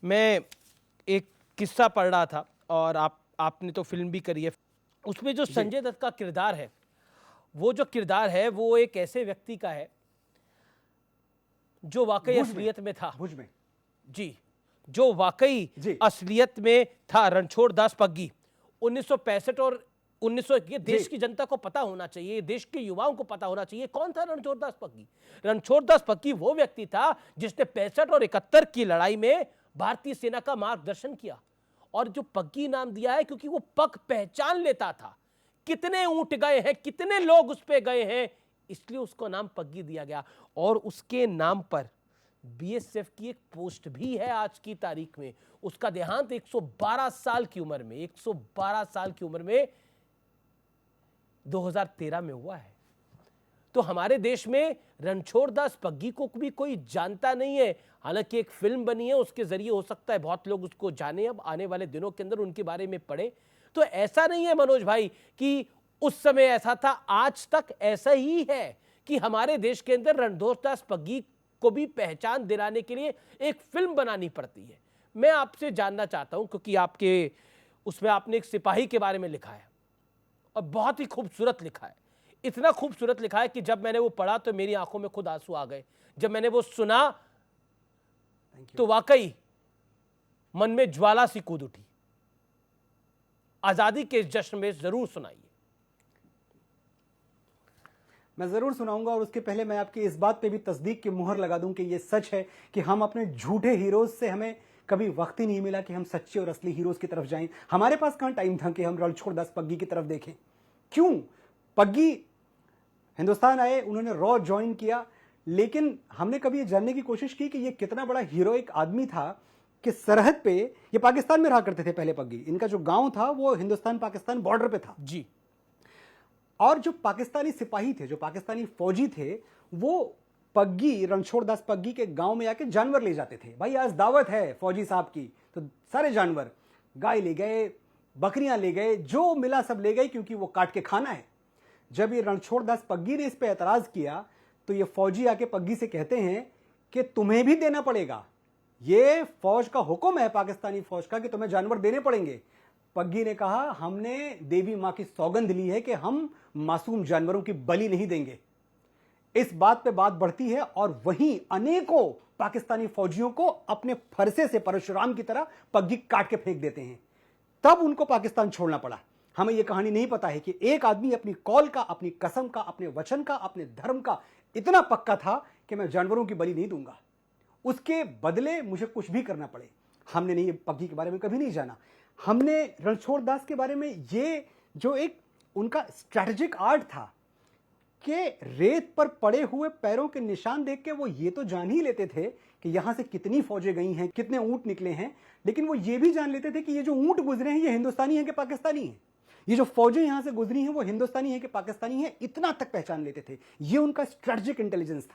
मैं एक किस्सा पढ़ रहा था और आपने तो फिल्म भी करी है। उसमें जो संजय दत्त का किरदार है, वो जो किरदार है वो एक ऐसे व्यक्ति का है जो वाकई असलियत में था। भुज में जी, जो वाकई जी। असलियत में था, रणछोड़ दास पग्गी। 1965 और 1900, ये देश की जनता को पता होना चाहिए, देश के युवाओं को पता होना चाहिए कौन था रणछोड़ दास पग्गी। रणछोड़ दास पग्गी वो व्यक्ति था जिसने 65 और 71 की लड़ाई में भारतीय सेना का मार्गदर्शन किया। और जो पग्गी नाम दिया है क्योंकि वो पग पहचान लेता था, कितने ऊंट गए हैं, कितने लोग उस पे गए हैं, इसलिए उसको नाम पग्गी दिया गया। और उसके नाम पर बीएसएफ की एक पोस्ट भी है आज की तारीख में। उसका देहांत 112 साल की उम्र में 112 साल की उम्र में 2013 में हुआ है। तो हमारे देश में रणछोड़ दास पग्गी को भी कोई जानता नहीं है। हालांकि एक फिल्म बनी है, उसके जरिए हो सकता है बहुत लोग उसको जाने, अब आने वाले दिनों के अंदर उनके बारे में पढ़े। तो ऐसा नहीं है मनोज भाई कि उस समय ऐसा था, आज तक ऐसा ही है कि हमारे देश के अंदर रणछोड़ दास पग्गी को भी पहचान दिलाने के लिए एक फिल्म बनानी पड़ती है। मैं आपसे जानना चाहता हूं, क्योंकि आपके उसमें आपने एक सिपाही के बारे में लिखा है और बहुत ही खूबसूरत लिखा है। इतना खूबसूरत लिखा है कि जब मैंने वो पढ़ा तो मेरी आंखों में खुद आंसू आ गए। जब मैंने वो सुना तो वाकई मन में ज्वाला सी कूद उठी। आजादी के इस जश्न में जरूर सुनाइए। मैं जरूर सुनाऊंगा, और उसके पहले मैं आपकी इस बात पे भी तस्दीक की मुहर लगा दूं कि ये सच है कि हम अपने झूठे हीरोज से हमें कभी वक्त ही नहीं मिला कि हम सच्चे और असली हीरोज की तरफ जाएं। हमारे पास कहां टाइम था कि हम रणछोड़ दास पग्गी की तरफ देखें। क्यों? पग्गी हिंदुस्तान आए, उन्होंने रॉ ज्वाइन किया, लेकिन हमने कभी ये जानने की कोशिश की कि ये कितना बड़ा हीरोइक आदमी था कि सरहद पे, ये पाकिस्तान में रहा करते थे पहले पग्गी, इनका जो गांव था वो हिंदुस्तान पाकिस्तान बॉर्डर पे था जी। और जो पाकिस्तानी सिपाही थे, जो पाकिस्तानी फौजी थे, वो पग्गी, रणछोड़ दास पग्गी के गांव में आके जानवर ले जाते थे। भाई आज दावत है फौजी साहब की, तो सारे जानवर, गाय ले गए, बकरियां ले गए, जो मिला सब ले गए, क्योंकि वो काट के खाना है। जब ये रणछोड़ दास पग्गी ने इस पे एतराज किया तो ये फौजी आके पग्गी से कहते हैं कि तुम्हें भी देना पड़ेगा, ये फौज का हुक्म है पाकिस्तानी फौज का कि तुम्हें जानवर देने पड़ेंगे। पग्गी ने कहा हमने देवी मां की सौगंध ली है कि हम मासूम जानवरों की बलि नहीं देंगे। इस बात पे बात बढ़ती है और वहीं अनेकों पाकिस्तानी फौजियों को अपने फरसे से परशुराम की तरह पग्गी काट के फेंक देते हैं। तब उनको पाकिस्तान छोड़ना पड़ा। हमें यह कहानी नहीं पता है कि एक आदमी अपनी कौल का, अपनी कसम का, अपने वचन का, अपने धर्म का इतना पक्का था कि मैं जानवरों की बलि नहीं दूंगा, उसके बदले मुझे कुछ भी करना पड़े। हमने नहीं, पग्गी के बारे में कभी नहीं जाना। हमने रणछोड़ दास के बारे में ये जो एक उनका स्ट्रैटेजिक आर्ट था कि रेत पर पड़े हुए पैरों के निशान देख के वो ये तो जान ही लेते थे कि यहां से कितनी फौजें गई हैं, कितने ऊंट निकले हैं, लेकिन वो ये भी जान लेते थे कि ये जो ऊंट गुजरे हैं ये हिंदुस्तानी हैं कि पाकिस्तानी हैं, ये जो फौजें यहां से गुजरी हैं वो हिंदुस्तानी हैं कि पाकिस्तानी हैं, इतना तक पहचान लेते थे। ये उनका स्ट्रैटेजिक इंटेलिजेंस था।